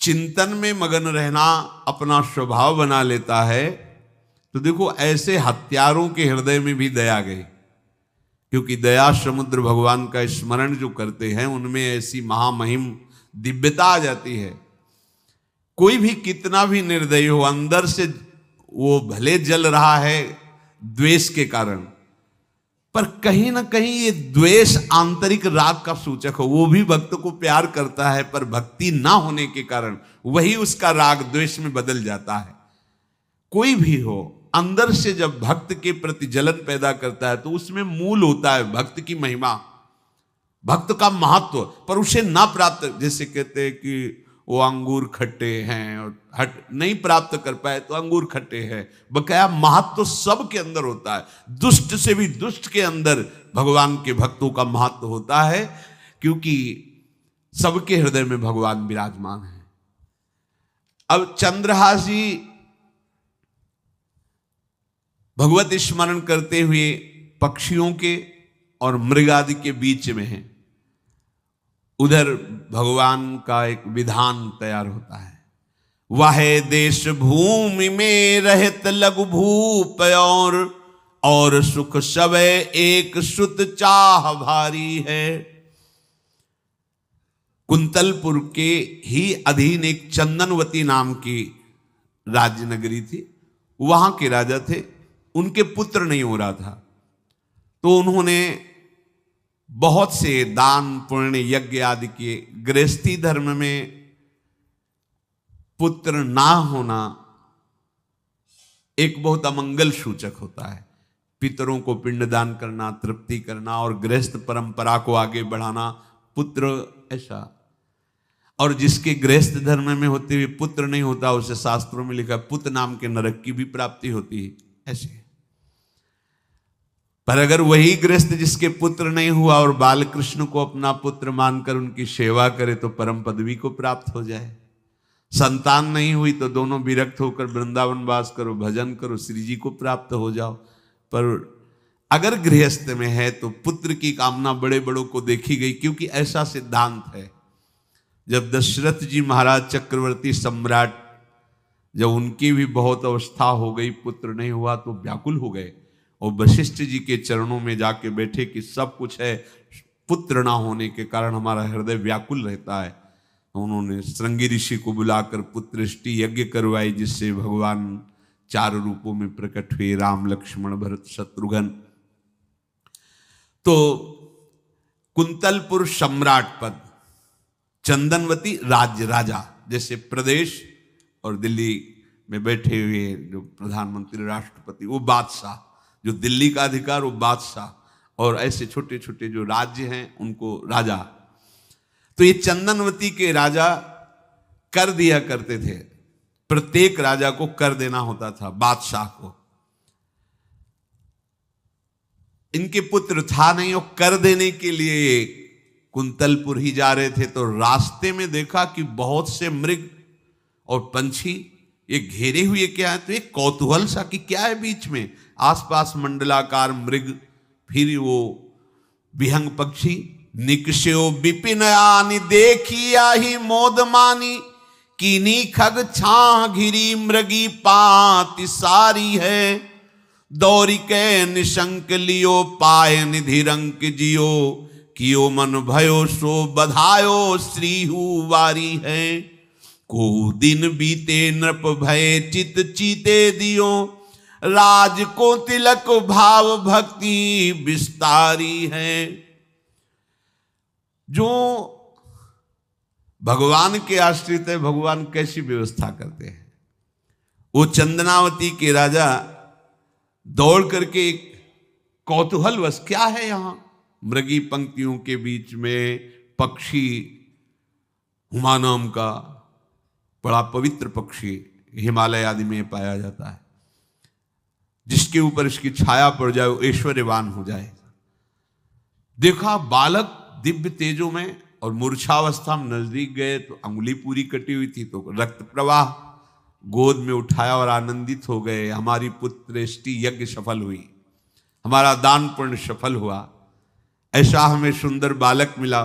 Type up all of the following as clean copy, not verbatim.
चिंतन में मगन रहना अपना स्वभाव बना लेता है, तो देखो ऐसे हत्यारों के हृदय में भी दया गई, क्योंकि दया समुद्र भगवान का स्मरण जो करते हैं उनमें ऐसी महामहिम दिव्यता आ जाती है। कोई भी कितना भी निर्दयी हो, अंदर से वो भले जल रहा है द्वेष के कारण, पर कहीं ना कहीं ये द्वेष आंतरिक राग का सूचक हो। वो भी भक्त को प्यार करता है, पर भक्ति ना होने के कारण वही उसका राग द्वेष में बदल जाता है। कोई भी हो, अंदर से जब भक्त के प्रति जलन पैदा करता है तो उसमें मूल होता है भक्त की महिमा, भक्त का महत्व, पर उसे ना प्राप्त, जैसे कहते हैं कि वो अंगूर खट्टे हैं और हट नहीं प्राप्त कर पाए तो अंगूर खट्टे हैं, बकाया महत्व तो सब के अंदर होता है। दुष्ट से भी दुष्ट के अंदर भगवान के भक्तों का महत्व होता है, क्योंकि सबके हृदय में भगवान विराजमान है। अब चंद्रहास जी भगवत स्मरण करते हुए पक्षियों के और मृग आदि के बीच में हैं। उधर भगवान का एक विधान तैयार होता है, वह देश भूमि में रहत लघु भूप और सुख सब एक सुत चाह भारी है। कुंतलपुर के ही अधीन एक चंदनवती नाम की राज्य नगरी थी। वहां के राजा थे, उनके पुत्र नहीं हो रहा था, तो उन्होंने बहुत से दान पुण्य यज्ञ आदि किए। गृहस्थी धर्म में पुत्र ना होना एक बहुत अमंगल सूचक होता है। पितरों को पिंडदान करना, तृप्ति करना और गृहस्थ परंपरा को आगे बढ़ाना, पुत्र ऐसा। और जिसके गृहस्थ धर्म में होते हुए पुत्र नहीं होता, उसे शास्त्रों में लिखा पुत्र नाम के नरक की भी प्राप्ति होती है ऐसे। पर अगर वही गृहस्थ जिसके पुत्र नहीं हुआ और बाल कृष्ण को अपना पुत्र मानकर उनकी सेवा करे तो परम पदवी को प्राप्त हो जाए। संतान नहीं हुई तो दोनों विरक्त होकर वृंदावन वास करो, भजन करो, श्री जी को प्राप्त हो जाओ। पर अगर गृहस्थ में है तो पुत्र की कामना बड़े बड़ों को देखी गई, क्योंकि ऐसा सिद्धांत है। जब दशरथ जी महाराज चक्रवर्ती सम्राट, जब उनकी भी बहुत अवस्था हो गई, पुत्र नहीं हुआ तो व्याकुल हो गए और वशिष्ठ जी के चरणों में जाके बैठे कि सब कुछ है, पुत्र ना होने के कारण हमारा हृदय व्याकुल रहता है। तो उन्होंने श्रृंगी ऋषि को बुलाकर पुत्रष्टि यज्ञ करवाई, जिससे भगवान 4 रूपों में प्रकट हुए, राम लक्ष्मण भरत शत्रुघ्न। तो कुंतलपुर सम्राट पद, चंदनवती राज्य राजा, जैसे प्रदेश, और दिल्ली में बैठे हुए जो प्रधानमंत्री राष्ट्रपति वो बादशाह, जो दिल्ली का अधिकार वो बादशाह, और ऐसे छोटे छोटे जो राज्य हैं उनको राजा। तो ये चंदनवती के राजा कर दिया करते थे, प्रत्येक राजा को कर देना होता था बादशाह को। इनके पुत्र था नहीं और कर देने के लिए कुंतलपुर ही जा रहे थे, तो रास्ते में देखा कि बहुत से मृग और पंछी ये घेरे हुए क्या है, तो एक कौतूहल सा कि क्या है बीच में, आसपास मंडलाकार मृग, फिर वो विहंग पक्षी। निकष्यो विपिन आनि देखिया ही मोद मानी, कीनी खग छां घिरी मृगी पाति सारी है। दौरी के निशंक लियो पाय निधि रंक जियो, कियो मन भयो सो बधायो श्रीहु वारी है। को दिन बीते नृप भय चित चीते दियो, राज को तिलक भाव भक्ति विस्तारी है। जो भगवान के आश्रित है, भगवान कैसी व्यवस्था करते हैं। वो चंदनावती के राजा दौड़ करके कौतूहलवश, क्या है यहां, मृगी पंक्तियों के बीच में पक्षी, हुमा नाम का बड़ा पवित्र पक्षी हिमालय आदि में पाया जाता है, जिसके ऊपर इसकी छाया पड़ जाए वो ऐश्वर्यवान हो जाए। देखा बालक दिव्य तेजों में, और मूर्छावस्था में नजदीक गए तो अंगुली पूरी कटी हुई थी, तो रक्त प्रवाह, गोद में उठाया और आनंदित हो गए, हमारी पुत्रेष्टि यज्ञ सफल हुई, हमारा दान पुण्य सफल हुआ, ऐसा हमें सुंदर बालक मिला।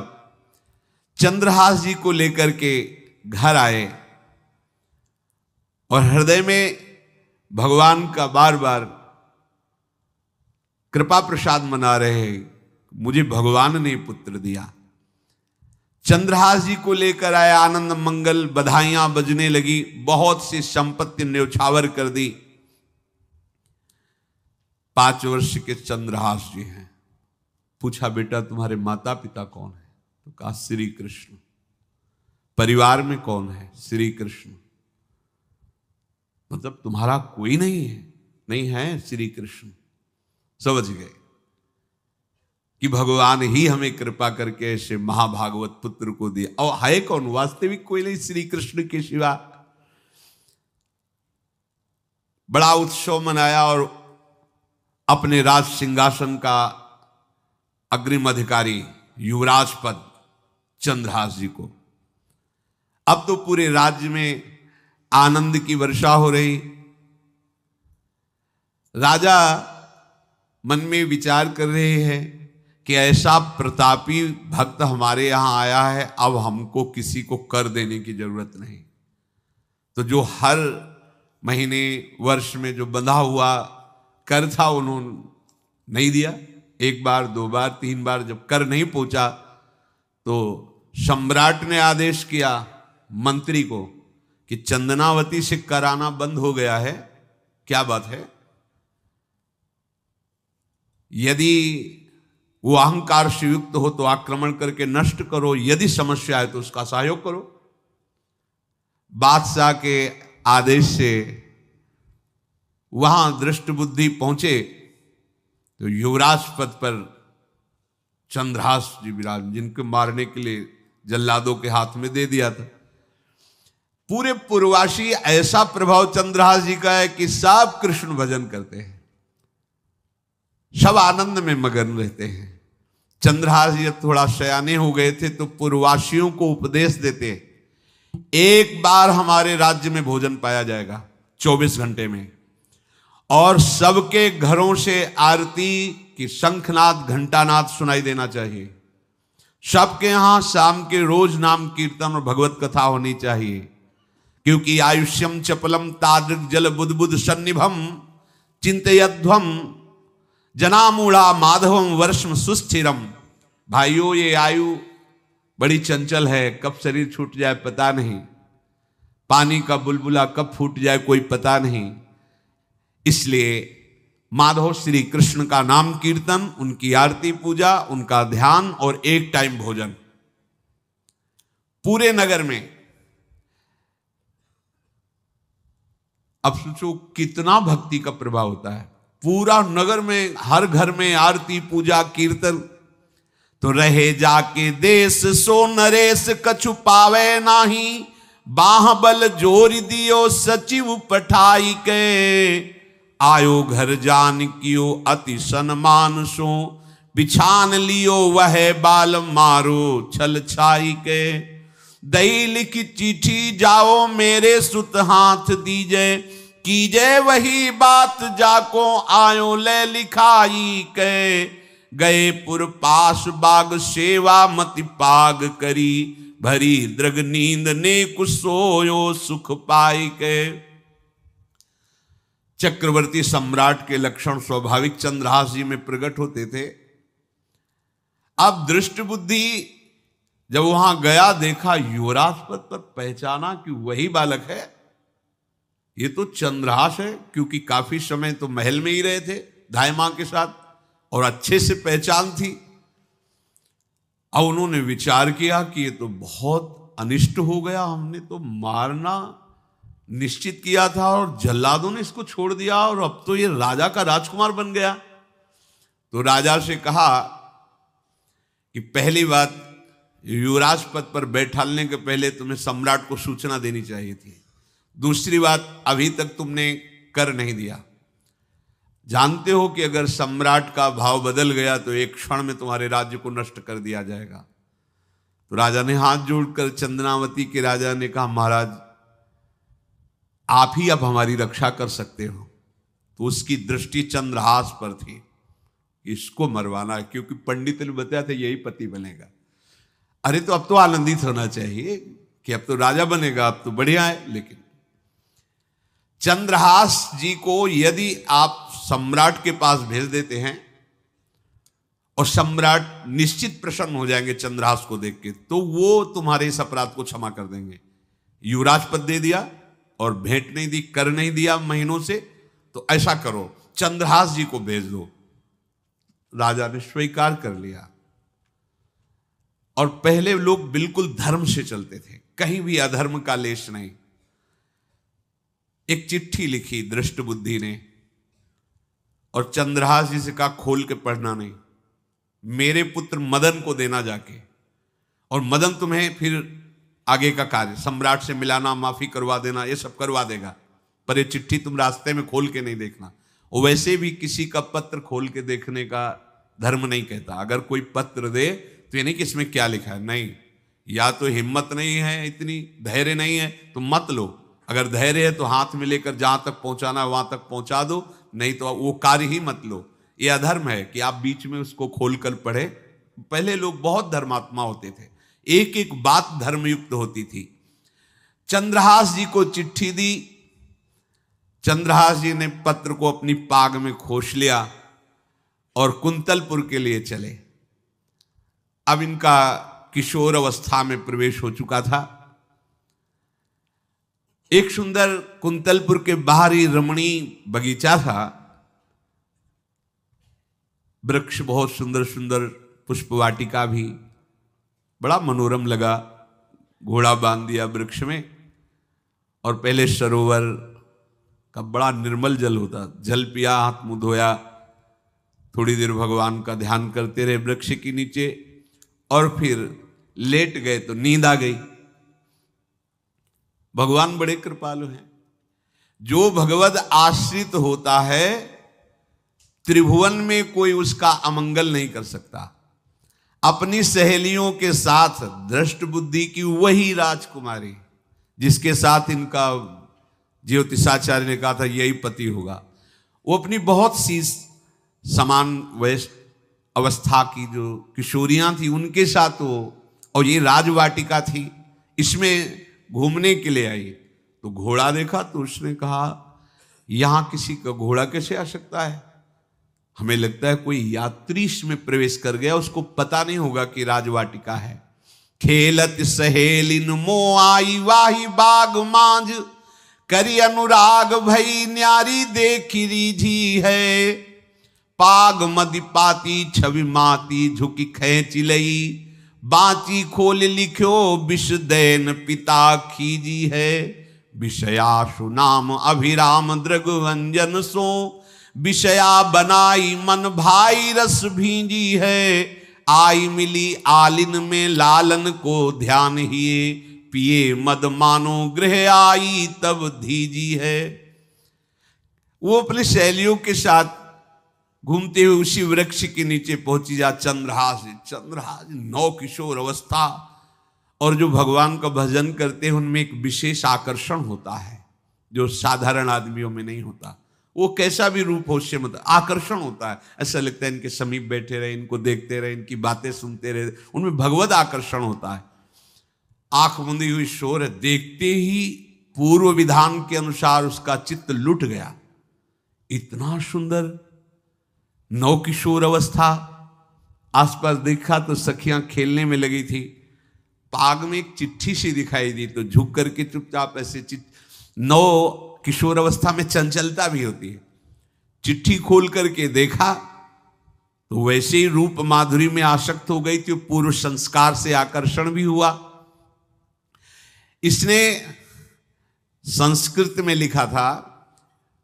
चंद्रहास जी को लेकर के घर आए और हृदय में भगवान का बार बार कृपा प्रसाद मना रहे हैं, मुझे भगवान ने पुत्र दिया। चंद्रहास जी को लेकर आए, आनंद मंगल, बधाइयां बजने लगी, बहुत सी संपत्ति न्यौछावर कर दी। 5 वर्ष के चंद्रहास जी हैं। पूछा, बेटा तुम्हारे माता पिता कौन है? तो कहा श्री कृष्ण। परिवार में कौन है? श्री कृष्ण। मतलब तुम्हारा कोई नहीं है? नहीं है, श्री कृष्ण। समझ गए कि भगवान ही हमें कृपा करके ऐसे महाभागवत पुत्र को दिया। और है कौन? वास्तविक कोई नहीं श्री कृष्ण के सिवा। बड़ा उत्सव मनाया और अपने राज सिंहासन का अग्रिम अधिकारी युवराज पद चंद्रहास जी को। अब तो पूरे राज्य में आनंद की वर्षा हो रही। राजा मन में विचार कर रहे हैं कि ऐसा प्रतापी भक्त हमारे यहां आया है, अब हमको किसी को कर देने की जरूरत नहीं। तो जो हर महीने वर्ष में जो बंधा हुआ कर था उन्होंने नहीं दिया। 1 बार 2 बार 3 बार जब कर नहीं पहुंचा तो सम्राट ने आदेश किया मंत्री को कि चंदनावती से कराना बंद हो गया है। क्या बात है? यदि वो अहंकार से युक्त हो तो आक्रमण करके नष्ट करो, यदि समस्या है तो उसका सहयोग करो। बादशाह के आदेश से वहां दृष्ट बुद्धि पहुंचे तो युवराज पद पर चंद्रहास जी विराज, जिनको मारने के लिए जल्लादों के हाथ में दे दिया था। पूरे पूर्वासी ऐसा प्रभाव चंद्रहास जी का है कि सब कृष्ण भजन करते हैं, सब आनंद में मगन रहते हैं। चंद्रहास जी थोड़ा सयाने हो गए थे तो पूर्ववासियों को उपदेश देते, 1 बार हमारे राज्य में भोजन पाया जाएगा 24 घंटे में, और सबके घरों से आरती की शंखनाद घंटानाद सुनाई देना चाहिए। सबके यहां शाम के रोज नाम कीर्तन और भगवत कथा होनी चाहिए, क्योंकि आयुष्यम चपलम तादृक जल बुद्बुद सन्निभम चिंतयध्वम जनामूढ़ा माधवम वर्षम सुस्थिरम। भाइयों, ये आयु बड़ी चंचल है, कब शरीर छूट जाए पता नहीं, पानी का बुलबुला कब फूट जाए कोई पता नहीं। इसलिए माधव श्री कृष्ण का नाम कीर्तन, उनकी आरती पूजा, उनका ध्यान और 1 टाइम भोजन पूरे नगर में। अब सोचो कितना भक्ति का प्रभाव होता है। पूरा नगर में हर घर में आरती पूजा कीर्तन। तो रहे जाके देश सो नरेश कछु पावे नाही, बाहबल जोर दियो सचिव पठाई के, आयो घर जान कियो अति सन्मान सो, बिछान लियो वह बाल मारो छल छाई के, दई लिखी चिट्ठी जाओ मेरे सुत हाथ दीजे, कीजे वही बात जाको आयो ले लिखाई के, गए पुर पास बाग सेवा मति पाग करी, भरी दृग नींद ने कुछ सोयो सुख पाई के। चक्रवर्ती सम्राट के लक्षण स्वाभाविक चंद्रहास जी में प्रकट होते थे। अब दृष्ट बुद्धि जब वहां गया, देखा युवराज पद पर, पहचाना कि वही बालक है, ये तो चंद्रहास है, क्योंकि काफी समय तो महल में ही रहे थे धाय मां के साथ और अच्छे से पहचान थी। अब उन्होंने विचार किया कि ये तो बहुत अनिष्ट हो गया, हमने तो मारना निश्चित किया था और जल्लादों ने इसको छोड़ दिया और अब तो ये राजा का राजकुमार बन गया। तो राजा से कहा कि पहली बात, युवराज पद पर बैठालने के पहले तुम्हें सम्राट को सूचना देनी चाहिए थी। दूसरी बात, अभी तक तुमने कर नहीं दिया। जानते हो कि अगर सम्राट का भाव बदल गया तो एक क्षण में तुम्हारे राज्य को नष्ट कर दिया जाएगा। तो राजा ने हाथ जोड़कर, चंदनावती के राजा ने कहा, महाराज आप ही अब हमारी रक्षा कर सकते हो। तो उसकी दृष्टि चंद्रहास पर थी, इसको मरवाना है, क्योंकि पंडित ने बताया था यही पति बनेगा। अरे तो अब तो आनंदित होना चाहिए कि अब तो राजा बनेगा, अब तो बढ़िया है। लेकिन चंद्रहास जी को यदि आप सम्राट के पास भेज देते हैं और सम्राट निश्चित प्रसन्न हो जाएंगे चंद्रहास को देख के, तो वो तुम्हारे इस अपराध को क्षमा कर देंगे। युवराज पद दे दिया और भेंट नहीं दी, कर नहीं दिया महीनों से, तो ऐसा करो चंद्रहास जी को भेज दो। राजा ने स्वीकार कर लिया। और पहले लोग बिल्कुल धर्म से चलते थे, कहीं भी अधर्म का लेश नहीं। एक चिट्ठी लिखी दृष्ट बुद्धि ने और चंद्रहास जी से कहा खोल के पढ़ना नहीं, मेरे पुत्र मदन को देना जाके, और मदन तुम्हें फिर आगे का कार्य सम्राट से मिलाना, माफी करवा देना, ये सब करवा देगा, पर ये चिट्ठी तुम रास्ते में खोल के नहीं देखना। और वैसे भी किसी का पत्र खोल के देखने का धर्म नहीं कहता। अगर कोई पत्र दे तो ये नहीं कि इसमें क्या लिखा है, नहीं, या तो हिम्मत नहीं है, इतनी धैर्य नहीं है तो मत लो। अगर धैर्य है तो हाथ में लेकर जहां तक पहुंचाना है वहां तक पहुंचा दो, नहीं तो वो कार्य ही मत लो। ये अधर्म है कि आप बीच में उसको खोलकर पढ़े। पहले लोग बहुत धर्मात्मा होते थे, एक एक बात धर्मयुक्त होती थी। चंद्रहास जी को चिट्ठी दी, चंद्रहास जी ने पत्र को अपनी पाग में खोस लिया और कुंतलपुर के लिए चले। अब इनका किशोर अवस्था में प्रवेश हो चुका था। एक सुंदर कुंतलपुर के बाहरी रमणीय बगीचा था, वृक्ष बहुत सुंदर सुंदर, पुष्पवाटिका भी बड़ा मनोरम लगा। घोड़ा बांध दिया वृक्ष में और पहले सरोवर का बड़ा निर्मल जल होता, जल पिया, हाथ मुंह धोया, थोड़ी देर भगवान का ध्यान करते रहे वृक्ष के नीचे और फिर लेट गए तो नींद आ गई। भगवान बड़े कृपालु हैं। जो भगवद आश्रित होता है त्रिभुवन में कोई उसका अमंगल नहीं कर सकता। अपनी सहेलियों के साथ दृष्ट बुद्धि की वही राजकुमारी जिसके साथ इनका ज्योतिषाचार्य ने कहा था यही पति होगा, वो अपनी बहुत सी समान वयस्क अवस्था की जो किशोरियां थी उनके साथ वो, और ये राजवाटिका थी, इसमें घूमने के लिए आई। तो घोड़ा देखा तो उसने कहा यहां किसी का घोड़ा कैसे आ सकता है, हमें लगता है कोई यात्री इसमें प्रवेश कर गया, उसको पता नहीं होगा कि राजवाटिका है। खेलत सहेलिन मो आई वाही बाग मांझ, करी अनुराग भई न्यारी देखी रीझी है। पाग मदि पाती छवि माती झुकी खेच लई, बाची खोल लिख्यो विष दैन पिता खीजी है। विषयाशु नाम अभिराम दृग्वंजन सो, विषया बनाई मन भाई रस भींजी है। आई मिली आलिन में लालन को ध्यान हिए, पिए मद मानो गृह आई तब धीजी है। वो अपने सहेलियों के साथ घूमते हुए उसी वृक्ष के नीचे पहुंची जा। चंद्रहास नौ किशोर अवस्था, और जो भगवान का भजन करते हैं उनमें एक विशेष आकर्षण होता है जो साधारण आदमियों में नहीं होता। वो कैसा भी रूप हो उससे मतलब आकर्षण होता है, ऐसा लगता है इनके समीप बैठे रहे, इनको देखते रहे, इनकी बातें सुनते रहे, उनमें भगवत आकर्षण होता है। आंख मुंदी हुई शोर है, देखते ही पूर्व विधान के अनुसार उसका चित्त लुट गया। इतना सुंदर नौ किशोर अवस्था, आसपास देखा तो सखियां खेलने में लगी थी। पाग में एक चिट्ठी सी दिखाई दी तो झुक करके चुपचाप ऐसे नौ किशोर अवस्था में चंचलता भी होती है, चिट्ठी खोल करके देखा तो वैसे ही रूप माधुरी में आसक्त हो गई थी। पूर्व संस्कार से आकर्षण भी हुआ। इसने संस्कृत में लिखा था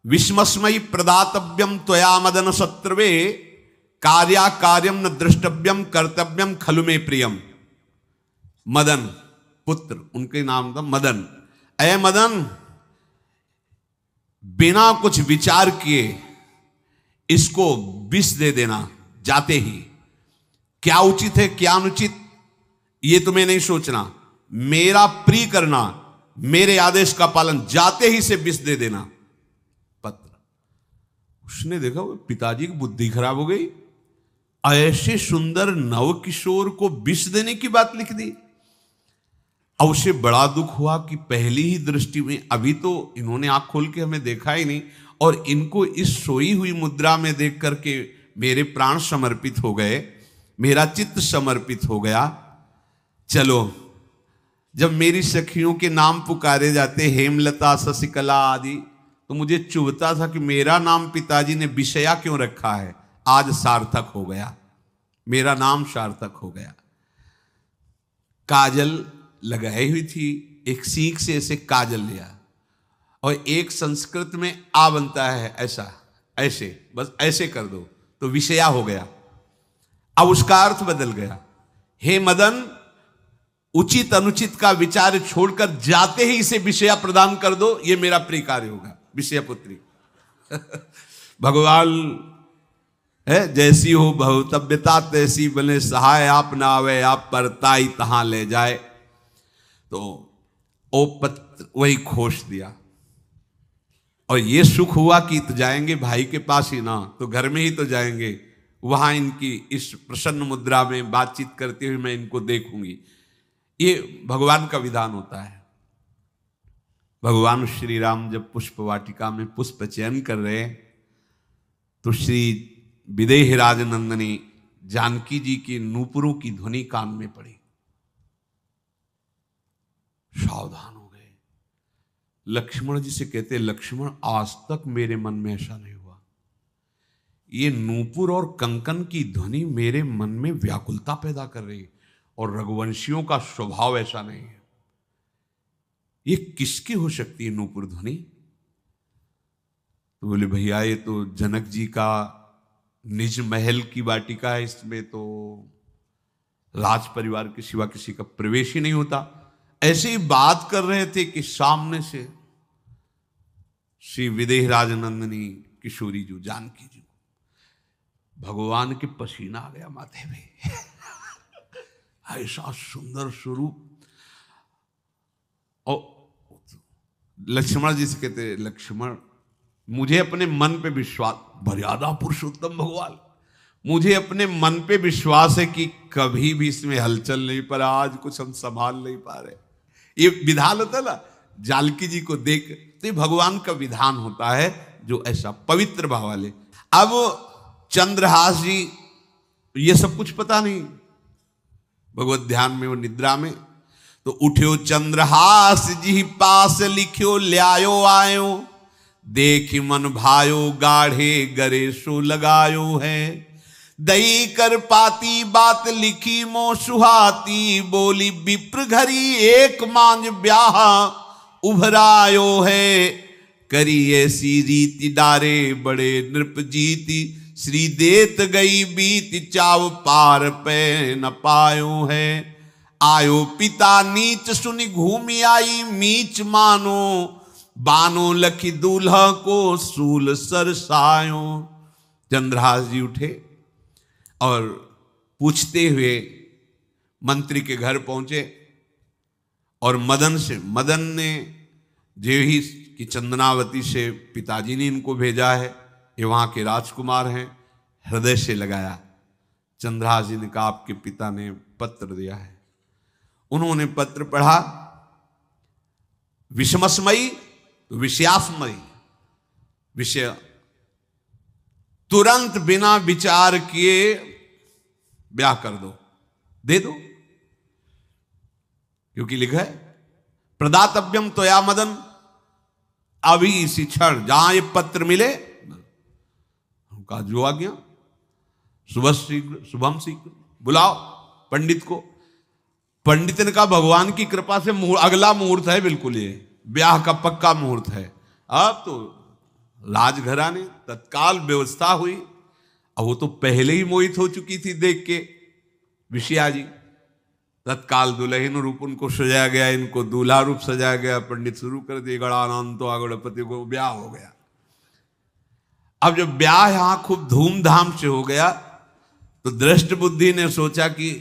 विस्मस्मयी प्रदातव्यम त्वया मदन शत्रुवे, कार्या कार्यम न द्रष्टव्यम कर्तव्यम खलु में प्रियम। मदन पुत्र, उनके नाम था मदन। अय मदन, बिना कुछ विचार किए इसको विष दे देना जाते ही। क्या उचित है क्या अनुचित ये तुम्हें नहीं सोचना, मेरा प्रिय करना, मेरे आदेश का पालन, जाते ही से विष दे देना। पत्र उसने देखा वो पिताजी की बुद्धि खराब हो गई, ऐसे सुंदर नव किशोर को विष देने की बात लिख दी। अब उसे बड़ा दुख हुआ कि पहली ही दृष्टि में, अभी तो इन्होंने आंख खोल के हमें देखा ही नहीं, और इनको इस सोई हुई मुद्रा में देख करके मेरे प्राण समर्पित हो गए, मेरा चित्त समर्पित हो गया। चलो, जब मेरी सखियों के नाम पुकारे जाते, हेमलता, शशिकला आदि, तो मुझे चुभता था कि मेरा नाम पिताजी ने विषया क्यों रखा है। आज सार्थक हो गया, मेरा नाम सार्थक हो गया। काजल लगाई हुई थी, एक सीख से ऐसे काजल लिया, और एक संस्कृत में आ बनता है ऐसा, ऐसे, बस ऐसे कर दो तो विषया हो गया। अब उसका अर्थ बदल गया। हे मदन, उचित अनुचित का विचार छोड़कर जाते ही इसे विषया प्रदान कर दो, ये मेरा प्रिय कार्य होगा। विषया पुत्री भगवान है, जैसी हो भवतव्यता तैसी बने, सहाय आप ना आवे आप परताई तहां ले जाए। तो ओ पत्र वही खोस दिया, और ये सुख हुआ कि तो जाएंगे भाई के पास ही ना, तो घर में ही तो जाएंगे, वहां इनकी इस प्रसन्न मुद्रा में बातचीत करते हुए मैं इनको देखूंगी। ये भगवान का विधान होता है। भगवान श्री राम जब पुष्प वाटिका में पुष्प चयन कर रहे हैं, तो श्री विदेह राजनंदनी जानकी जी की नूपुरों की ध्वनि कान में पड़ी, सावधान हो गए। लक्ष्मण जी से कहते, लक्ष्मण आज तक मेरे मन में ऐसा नहीं हुआ, ये नूपुर और कंकन की ध्वनि मेरे मन में व्याकुलता पैदा कर रही है, और रघुवंशियों का स्वभाव ऐसा नहीं है। ये किसकी हो सकती है नूपुर ध्वनि? तो बोले भैया ये तो जनक जी का निज महल की वाटिका है, इसमें तो राज परिवार के सिवा किसी का प्रवेश ही नहीं होता। ऐसे ही बात कर रहे थे कि सामने से श्री विदेह राजनंदनी किशोरी जी जानकी जी को भगवान के पसीना आ गया माथे पे ऐसा सुंदर स्वरूप। और लक्ष्मण जी से कहते, लक्ष्मण मुझे अपने मन पे विश्वास, मर्यादा पुरुषोत्तम भगवान, मुझे अपने मन पे विश्वास है कि कभी भी इसमें हलचल नहीं, पर आज कुछ हम संभाल नहीं पा रहे। ये विधान होता है ना, जानकी जी को देख, तो ये भगवान का विधान होता है जो ऐसा पवित्र भाव वाले। अब चंद्रहास जी, ये सब कुछ पता नहीं, भगवत ध्यान में वो निद्रा में, तो उठ्यो चंद्रहास जी पास लिख्यो ल्यायो आयो, देख मन भायो गाढ़े गरे सो लगायो है, दई कर पाती बात लिखी मो सुहाती, बोली विप्र घरी एक मांझ ब्याह उभरायो है, करी ऐसी रीति डारे बड़े नृप जीती, श्री देत गई बीत चाव पार पे न पायो है, आयो पिता नीच सुनि घूमि आई मीच मानो, बानो लखी दूल्हा को सूल सरसायो। चंद्रहास जी उठे और पूछते हुए मंत्री के घर पहुंचे, और मदन ने जेही की चंदनावती से पिताजी ने इनको भेजा है, ये वहां के राजकुमार हैं, हृदय से लगाया। चंद्रहास जी ने कहा आपके पिता ने पत्र दिया है। उन्होंने पत्र पढ़ा, विषमस्मयी तो विषयास्मयी, विषय तुरंत बिना विचार किए ब्याह कर दो, दे दो, क्योंकि लिखा है प्रदातव्यम त्वया मदन, अभी इसी क्षण जहां ये पत्र मिले, उनका जो आज्ञा, सुबह शीघ्र शुभम शीघ्र, बुलाओ पंडित को। पंडित ने कहा भगवान की कृपा से अगला मुहूर्त है, बिल्कुल ये ब्याह का पक्का मुहूर्त है। अब तो राजघराने तत्काल व्यवस्था हुई। अब वो तो पहले ही मोहित हो चुकी थी देख के विषया जी, तत्काल दुल्हन रूप उनको सजाया गया, इनको दूल्हा रूप सजाया गया, पंडित शुरू कर दिए, गणानंद तो गणपति को ब्याह हो गया। अब जब ब्याह यहां खूब धूमधाम से हो गया, तो दृष्ट बुद्धि ने सोचा कि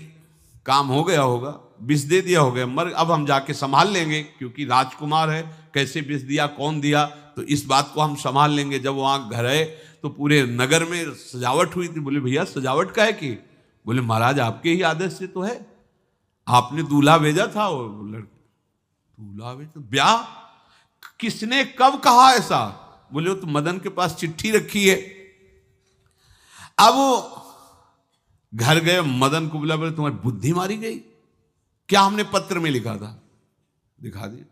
काम हो गया होगा, विष दे दिया होगा, मर अब हम जाके संभाल लेंगे, क्योंकि राजकुमार है, कैसे विष दिया, कौन दिया, तो इस बात को हम संभाल लेंगे। जब वहां घर है तो पूरे नगर में सजावट हुई थी। बोले भैया सजावट का है कि? बोले महाराज आपके ही आदेश से तो है, आपने दूल्हा भेजा था, वो बुलावे तो ब्याह, किसने कब कहा ऐसा? बोले वो तो मदन के पास चिट्ठी रखी है। अब वो घर गए, मदन को बोला, बोले तुम्हारी बुद्धि मारी गई क्या? हमने पत्र में लिखा था। दिखा दिया,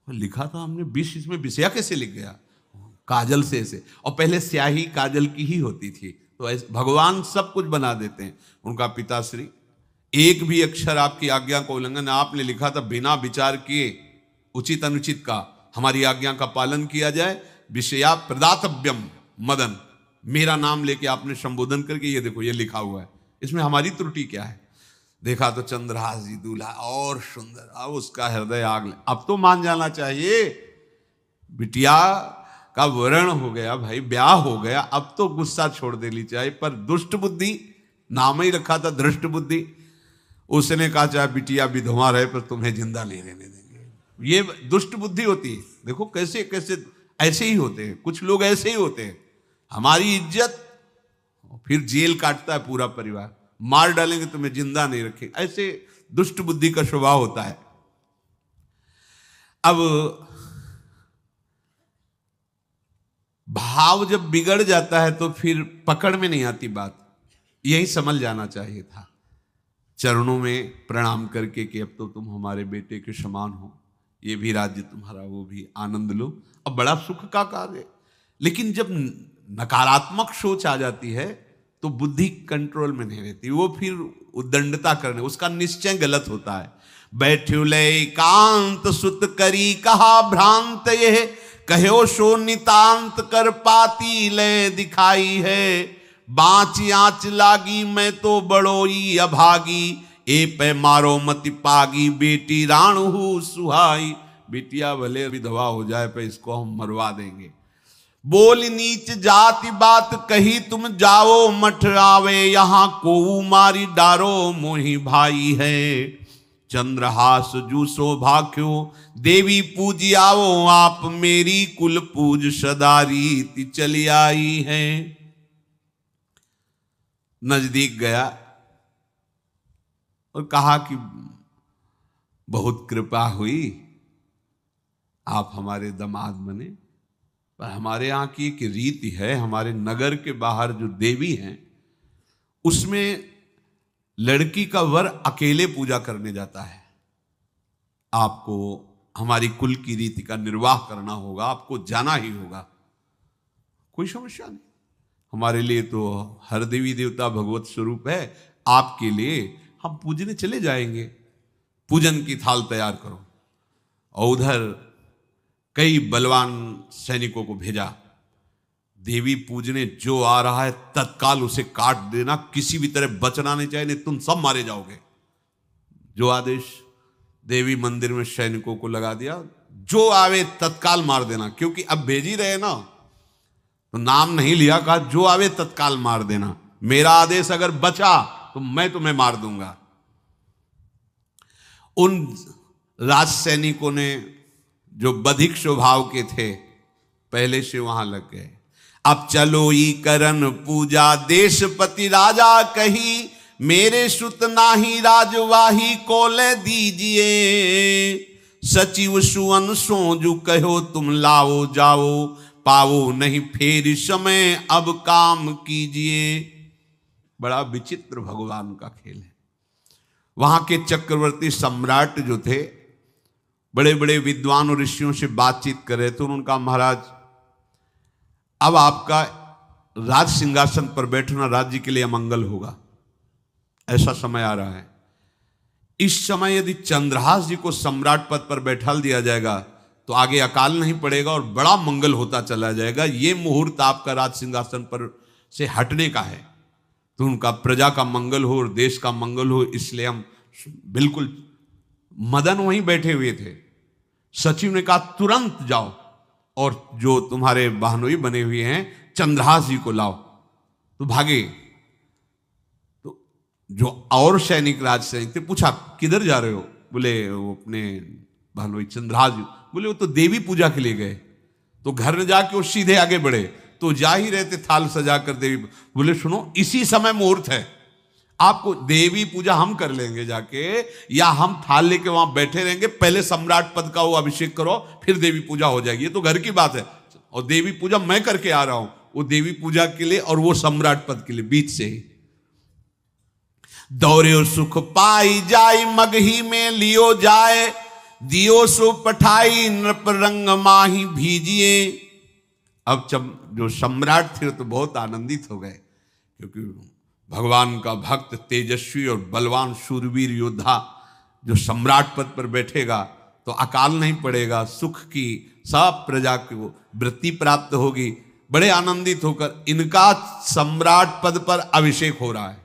लिखा था हमने, विष, इसमें विषया कैसे लिख गया? काजल से ऐसे, और पहले स्याही काजल की ही होती थी, तो ऐसे भगवान सब कुछ बना देते हैं। उनका पिताश्री, एक भी अक्षर आपकी आज्ञा का उल्लंघन, आपने लिखा था बिना विचार किए उचित अनुचित का हमारी आज्ञा का पालन किया जाए, विषया प्रदातव्यम मदन, मेरा नाम लेके आपने संबोधन करके ये देखो ये लिखा हुआ है, इसमें हमारी त्रुटि क्या है? देखा तो चंद्रहास जी दूल्हा और सुंदर, अब उसका हृदय आग ले। अब तो मान जाना चाहिए, बिटिया का वरण हो गया भाई, ब्याह हो गया, अब तो गुस्सा छोड़ देनी चाहिए। पर दुष्ट बुद्धि, नाम ही रखा था धृष्ट बुद्धि, उसने कहा चाहे बिटिया विधवा रहे पर तुम्हें जिंदा नहीं रहने देंगे। ये दुष्ट बुद्धि होती है। देखो कैसे कैसे ऐसे ही होते हैं, कुछ लोग ऐसे ही होते हैं, हमारी इज्जत, फिर जेल काटता है पूरा परिवार, मार डालेंगे तुम्हें जिंदा नहीं रखेंगे, ऐसे दुष्ट बुद्धि का स्वभाव होता है। अब भाव जब बिगड़ जाता है तो फिर पकड़ में नहीं आती बात, यही समझ जाना चाहिए था। चरणों में प्रणाम करके कि अब तो तुम हमारे बेटे के समान हो, ये भी राज्य तुम्हारा, वो भी, आनंद लो। अब बड़ा सुख का कार्य है। लेकिन जब नकारात्मक सोच आ जाती है तो बुद्धि कंट्रोल में नहीं रहती, वो फिर उद्दंडता करने, उसका निश्चय गलत होता है। बैठुले एकांत सुत करी कहा भ्रांत, ये कहो सो नितांत कर पाती ले दिखाई है। बाँच आँच लागी मैं तो बड़ोई अभागी, ए पे मारो मति पागी, बेटी राणु सुहाई। बेटिया भले विधवा हो जाए पे इसको हम मरवा देंगे। बोल नीच जाति बात कही तुम जाओ मठ आवे, यहाँ को मारी डारो मोही भाई है। चंद्रहास जू सौभाग्यो देवी पूजी आओ आप, मेरी कुल पूज सदा रीति चली आई है। नजदीक गया और कहा कि बहुत कृपा हुई, आप हमारे दामाद बने, पर हमारे यहाँ की एक रीति है, हमारे नगर के बाहर जो देवी हैं उसमें लड़की का वर अकेले पूजा करने जाता है। आपको हमारी कुल की रीति का निर्वाह करना होगा, आपको जाना ही होगा। कोई समस्या नहीं, हमारे लिए तो हर देवी देवता भगवत स्वरूप है, आपके लिए हम पूजने चले जाएंगे, पूजन की थाल तैयार करो। और उधर कई बलवान सैनिकों को भेजा, देवी पूजने जो आ रहा है तत्काल उसे काट देना, किसी भी तरह बचना नहीं चाहिए, नहीं तुम सब मारे जाओगे। जो आदेश देवी मंदिर में सैनिकों को लगा दिया, जो आवे तत्काल मार देना, क्योंकि अब भेज ही रहे ना, तो नाम नहीं लिया, कहा जो आवे तत्काल मार देना, मेरा आदेश अगर बचा तो मैं तुम्हें मार दूंगा। उन राज सैनिकों ने जो बधिक स्वभाव के थे पहले से वहां लग गए। अब चलो ई करन पूजा देशपति राजा कही, मेरे सुत नाही राजवाही को ले दीजिए। सचिव सुवन सोजू कहो तुम लाओ जाओ, पाओ नहीं फेर समय अब काम कीजिए। बड़ा विचित्र भगवान का खेल है। वहां के चक्रवर्ती सम्राट जो थे, बड़े बड़े विद्वान और ऋषियों से बातचीत कर रहे थे। उन्होंने कहा महाराज अब आपका राज सिंहासन पर बैठना राज्य के लिए अमंगल होगा, ऐसा समय आ रहा है। इस समय यदि चंद्रहास जी को सम्राट पद पर बैठा दिया जाएगा तो आगे अकाल नहीं पड़ेगा और बड़ा मंगल होता चला जाएगा। ये मुहूर्त आपका राज सिंहासन पर से हटने का है, तो उनका प्रजा का मंगल हो और देश का मंगल हो, इसलिए हम बिल्कुल। मदन वहीं बैठे हुए थे। सचिव ने कहा तुरंत जाओ और जो तुम्हारे बहनोई बने हुए हैं चंद्रहास जी को लाओ। तो भागे। तो जो और सैनिक राज सैनिक थे पूछा किधर जा रहे हो? बोले वो अपने बहनोई चंद्रहास जी। बोले वो तो देवी पूजा के लिए गए। तो घर में जाके वो सीधे आगे बढ़े, तो जा ही रहे थे थाल सजा कर देवी। बोले सुनो इसी समय मुहूर्त है, आपको देवी पूजा हम कर लेंगे जाके, या हम थाल लेके वहां बैठे रहेंगे, पहले सम्राट पद का वो अभिषेक करो, फिर देवी पूजा हो जाएगी। ये तो घर की बात है। और देवी पूजा मैं करके आ रहा हूं, वो देवी पूजा के लिए और वो सम्राट पद के लिए, बीच से ही। दौड़े सुख पाई जाय मगही में लियो जाए, दियो सो पठाई नृप रंग माही भीजिए। अब जो सम्राट थे तो बहुत आनंदित हो गए, क्योंकि भगवान का भक्त तेजस्वी और बलवान शूरवीर योद्धा जो सम्राट पद पर बैठेगा तो अकाल नहीं पड़ेगा, सुख की सब प्रजा को वृत्ति प्राप्त होगी। बड़े आनंदित होकर इनका सम्राट पद पर अभिषेक हो रहा है।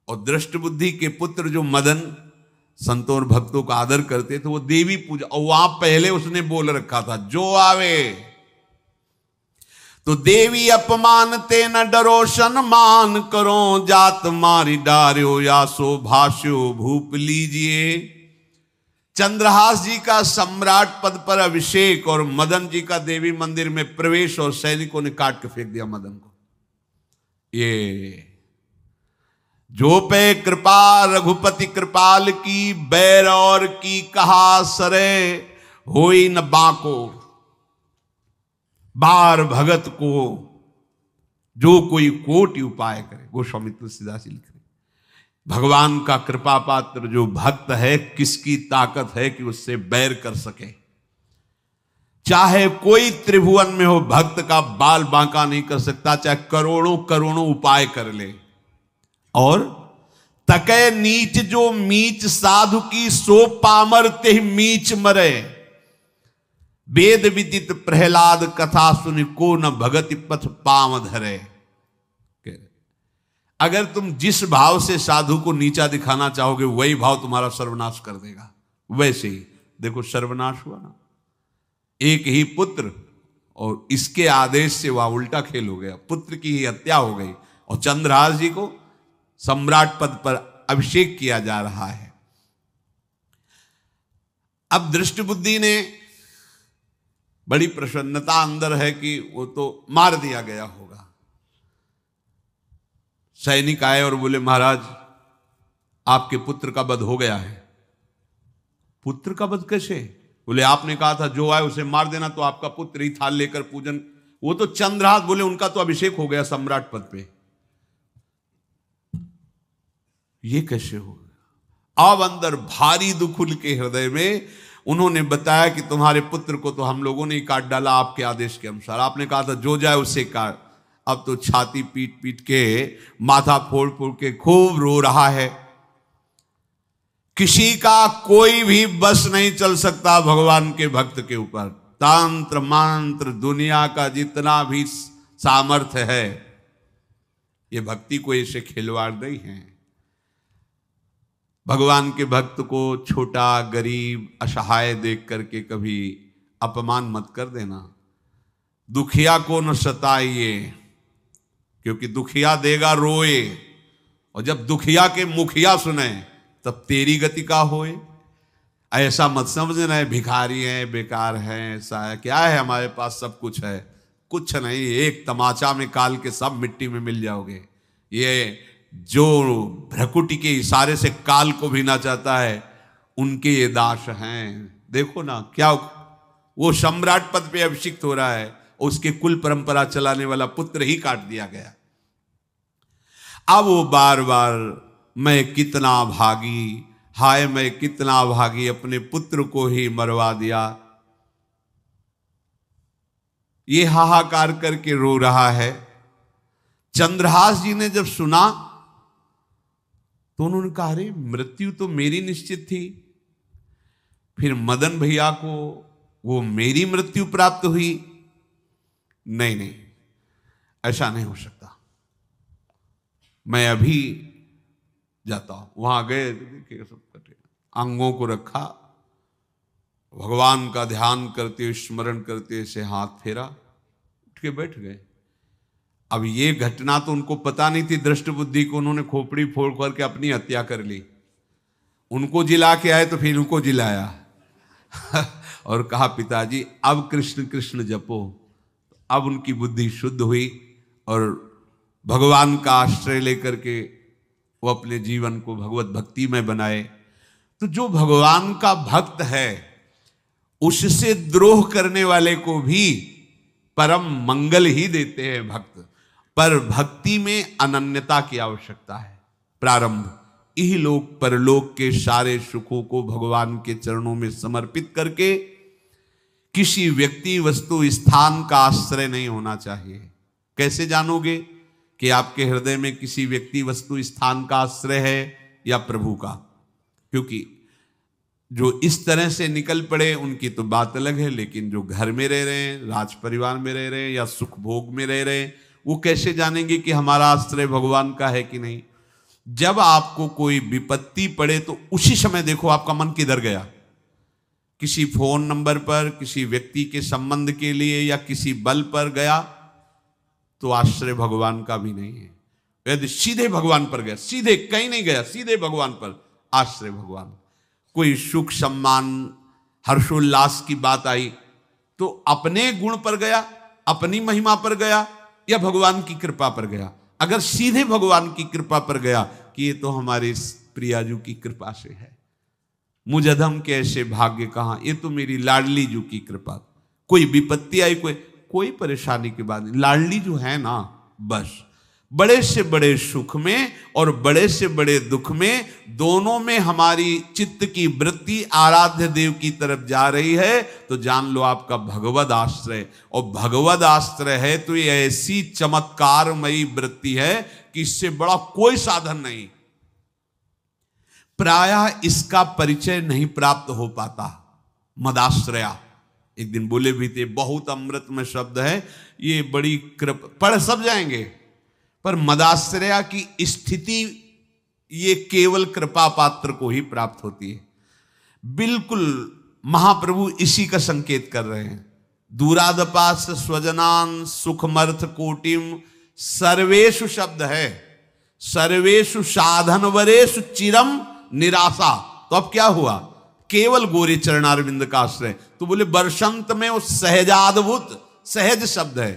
और दृष्ट बुद्धि के पुत्र जो मदन संतों और भक्तों का आदर करते थे, वो देवी पूजा, और वहां पहले उसने बोल रखा था जो आवे तो देवी अपमान ते न डरो सम्मान करो, जात मारी डार्यो या सो भाष्यो भूप लीजिए। चंद्रहास जी का सम्राट पद पर अभिषेक और मदन जी का देवी मंदिर में प्रवेश, और सैनिकों ने काट के फेंक दिया मदन को। ये जो पे कृपा रघुपति कृपाल की, बैर और की कहा सरे होई न बाको। बार भगत को जो कोई कोटि उपाय करे, गोस्वामी तुलसीदास जी लिख रहे, भगवान का कृपा पात्र जो भक्त है, किसकी ताकत है कि उससे बैर कर सके। चाहे कोई त्रिभुवन में हो, भक्त का बाल बांका नहीं कर सकता, चाहे करोड़ों करोड़ों उपाय कर ले। और तके नीच जो मीच साधु की, सो पामर ते मीच मरे। वेद विदित प्रहलाद कथा सुनि, को न भगति पथ पाम धरे। अगर तुम जिस भाव से साधु को नीचा दिखाना चाहोगे, वही भाव तुम्हारा सर्वनाश कर देगा। वैसे ही देखो सर्वनाश हुआ ना, एक ही पुत्र, और इसके आदेश से वह उल्टा खेल हो गया, पुत्र की ही हत्या हो गई, और चंद्रहास जी को सम्राट पद पर अभिषेक किया जा रहा है। अब दृष्ट बुद्धि ने बड़ी प्रसन्नता अंदर है कि वो तो मार दिया गया होगा। सैनिक आए और बोले महाराज आपके पुत्र का वध हो गया है। पुत्र का वध कैसे? बोले आपने कहा था जो आए उसे मार देना, तो आपका पुत्र ही थाल लेकर पूजन। वो तो चंद्रहास, बोले उनका तो अभिषेक हो गया सम्राट पद पे। ये कैसे हो गया? अब अंदर भारी दुख उनके हृदय में। उन्होंने बताया कि तुम्हारे पुत्र को तो हम लोगों ने ही काट डाला आपके आदेश के अनुसार। आपने कहा था जो जाए उससे काट। अब तो छाती पीट पीट के, माथा फोड़ फोड़ के खूब रो रहा है। किसी का कोई भी बस नहीं चल सकता भगवान के भक्त के ऊपर। तंत्र मंत्र दुनिया का जितना भी सामर्थ्य है, ये भक्ति को ऐसे खिलवाड़ नहीं है। भगवान के भक्त को छोटा गरीब असहाय देख करके कभी अपमान मत कर देना। दुखिया को न सताइए, क्योंकि दुखिया देगा रोए, और जब दुखिया के मुखिया सुने तब तेरी गति का होए। ऐसा मत समझना है भिखारी है, बेकार है, ऐसा है, क्या है हमारे पास सब कुछ है। कुछ नहीं, एक तमाचा में काल के सब मिट्टी में मिल जाओगे। ये जो भ्रकुटी के इशारे से काल को भी ना चाहता है, उनके ये दास हैं। देखो ना क्या वो सम्राट पद पे अभिषिक्त हो रहा है, उसके कुल परंपरा चलाने वाला पुत्र ही काट दिया गया। अब वो बार बार मैं कितना भागी, हाय मैं कितना भागी, अपने पुत्र को ही मरवा दिया। ये हाहाकार करके रो रहा है। चंद्रहास जी ने जब सुना तो उन्होंने कहा अरे मृत्यु तो मेरी निश्चित थी, फिर मदन भैया को वो मेरी मृत्यु प्राप्त हुई। नहीं नहीं, ऐसा नहीं हो सकता। मैं अभी जाता हूं। वहां गए, देखिए सब कटे, अंगों को रखा, भगवान का ध्यान करते हुए स्मरण करते से हाथ फेरा, उठ के बैठ गए। अब ये घटना तो उनको पता नहीं थी, दृष्ट बुद्धि को उन्होंने खोपड़ी फोड़ करके अपनी हत्या कर ली। उनको जिला के आए तो फिर उनको जिलाया और कहा पिताजी अब कृष्ण कृष्ण जपो। अब उनकी बुद्धि शुद्ध हुई और भगवान का आश्रय लेकर के वो अपने जीवन को भगवत भक्ति में बनाए। तो जो भगवान का भक्त है उससे द्रोह करने वाले को भी परम मंगल ही देते हैं भक्त। पर भक्ति में अनन्यता की आवश्यकता है। प्रारंभ इहलोक परलोक के सारे सुखों को भगवान के चरणों में समर्पित करके किसी व्यक्ति वस्तु स्थान का आश्रय नहीं होना चाहिए। कैसे जानोगे कि आपके हृदय में किसी व्यक्ति वस्तु स्थान का आश्रय है या प्रभु का? क्योंकि जो इस तरह से निकल पड़े उनकी तो बात अलग है, लेकिन जो घर में रह रहे हैं, राज परिवार में रह रहे हैं या सुख भोग में रह रहे हैं, वो कैसे जानेंगे कि हमारा आश्रय भगवान का है कि नहीं? जब आपको कोई विपत्ति पड़े तो उसी समय देखो आपका मन किधर गया। किसी फोन नंबर पर, किसी व्यक्ति के संबंध के लिए या किसी बल पर गया तो आश्रय भगवान का भी नहीं है। यदि सीधे भगवान पर गया, सीधे कहीं नहीं गया, सीधे भगवान पर, आश्रय भगवान। कोई सुख सम्मान हर्षोल्लास की बात आई तो अपने गुण पर गया, अपनी महिमा पर गया या भगवान की कृपा पर गया? अगर सीधे भगवान की कृपा पर गया कि ये तो हमारे प्रियाजू की कृपा से है, मुझ अधम के ऐसे भाग्य कहां, ये तो मेरी लाडली जू की कृपा। कोई विपत्ति आई, कोई परेशानी की बात नहीं, लाडली जो है ना, बस बड़े से बड़े सुख में और बड़े से बड़े दुख में, दोनों में हमारी चित्त की वृत्ति आराध्य देव की तरफ जा रही है, तो जान लो आपका भगवद आश्रय। और भगवद आश्रय है तो ये ऐसी चमत्कारमयी वृत्ति है कि इससे बड़ा कोई साधन नहीं। प्रायः इसका परिचय नहीं प्राप्त हो पाता। मदाश्रया एक दिन बोले भी थे, बहुत अमृत में शब्द है ये, बड़ी कृपा, पढ़ सब जाएंगे, पर मदाश्रया की स्थिति ये केवल कृपा पात्र को ही प्राप्त होती है। बिल्कुल महाप्रभु इसी का संकेत कर रहे हैं। दूरादपास स्वजनान सुखमर्थ कोटिम, सर्वेषु शब्द है, सर्वेषु साधनवरेषु चिरम निराशा। तो अब क्या हुआ? केवल गोरे चरणारविंद का आश्रय। तो बोले वर्षंत में वो सहजाद्भुत, सहज शब्द है,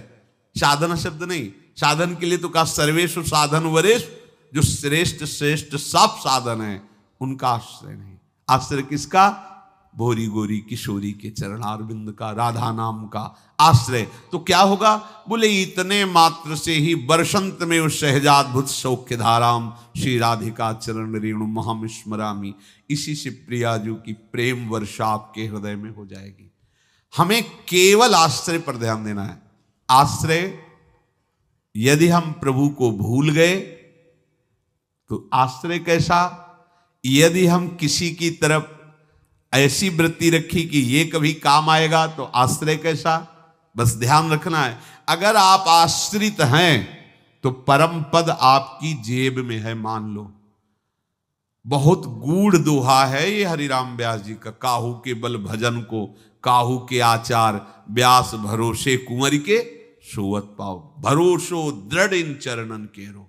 साधन शब्द नहीं। साधन के लिए तो कहा सर्वेषु साधन वरेश, जो श्रेष्ठ श्रेष्ठ सब साधन है उनका आश्रय नहीं। आश्रय किसका? भोरी गोरी किशोरी के चरणारविंद का, राधा नाम का आश्रय। तो क्या होगा? बोले इतने मात्र से ही वर्षंत में उस सहजाद्भुत सौख्य धाराम श्री राधिका चरण रेणु महम स्मरामी। इसी से प्रियाजू की प्रेम वर्षा आपके हृदय में हो जाएगी। हमें केवल आश्रय पर ध्यान देना है। आश्रय, यदि हम प्रभु को भूल गए तो आश्रय कैसा? यदि हम किसी की तरफ ऐसी वृत्ति रखी कि ये कभी काम आएगा तो आश्रय कैसा? बस ध्यान रखना है, अगर आप आश्रित हैं तो परम पद आपकी जेब में है, मान लो। बहुत गूढ़ दोहा है ये हरिराम व्यास जी का। काहू के बल भजन को काहू के आचार, व्यास भरोसे कुंवर के सोवत पाओ। भरोसो दृढ़ इन चरणन केरो।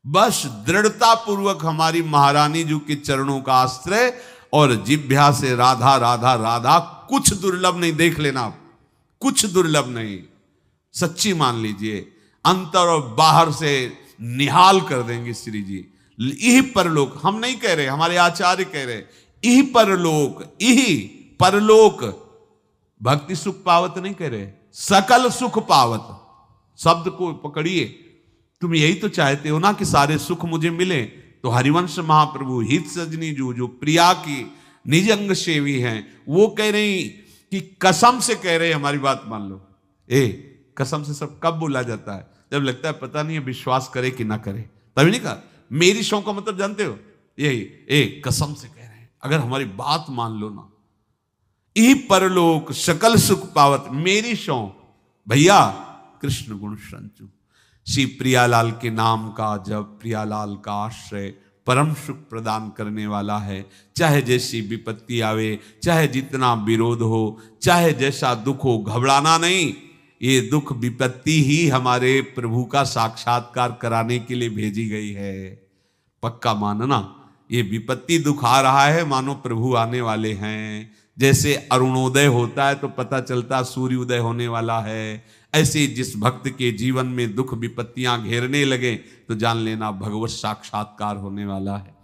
बस दृढ़ता पूर्वक हमारी महारानी जी के चरणों का आश्रय, और जिभ्या से राधा राधा राधा, कुछ दुर्लभ नहीं। देख लेना आप, कुछ दुर्लभ नहीं, सच्ची मान लीजिए। अंतर और बाहर से निहाल कर देंगे श्री जी। यही परलोक, हम नहीं कह रहे, हमारे आचार्य कह रहे, यही परलोक, यही परलोक। भक्ति सुख पावत नहीं कह रहे, सकल सुख पावत शब्द को पकड़िए। तुम यही तो चाहते हो ना कि सारे सुख मुझे मिले। तो हरिवंश महाप्रभु हित सजनी जो प्रिया की निज अंग सेवी हैं, वो कह रही कि कसम से कह रहे, हमारी बात मान लो। कसम से सब कब बोला जाता है? जब लगता है पता नहीं है विश्वास करे कि ना करे, तभी नहीं कहा। मेरी सौ का मतलब जानते हो? यही कसम से कह रहे हैं, अगर हमारी बात मान लो ना, ई परलोक सकल सुख पावत मेरी सौ। भैया कृष्ण गुण संचु, श्री प्रियालाल के नाम का जब, प्रियालाल का आश्रय परम सुख प्रदान करने वाला है। चाहे जैसी विपत्ति आवे, चाहे जितना विरोध हो, चाहे जैसा दुख हो, घबराना नहीं। ये दुख विपत्ति ही हमारे प्रभु का साक्षात्कार कराने के लिए भेजी गई है। पक्का मानना, ये विपत्ति दुख आ रहा है, मानो प्रभु आने वाले हैं। जैसे अरुणोदय होता है तो पता चलता सूर्योदय होने वाला है, ऐसे जिस भक्त के जीवन में दुख विपत्तियां घेरने लगे तो जान लेना भगवत साक्षात्कार होने वाला है।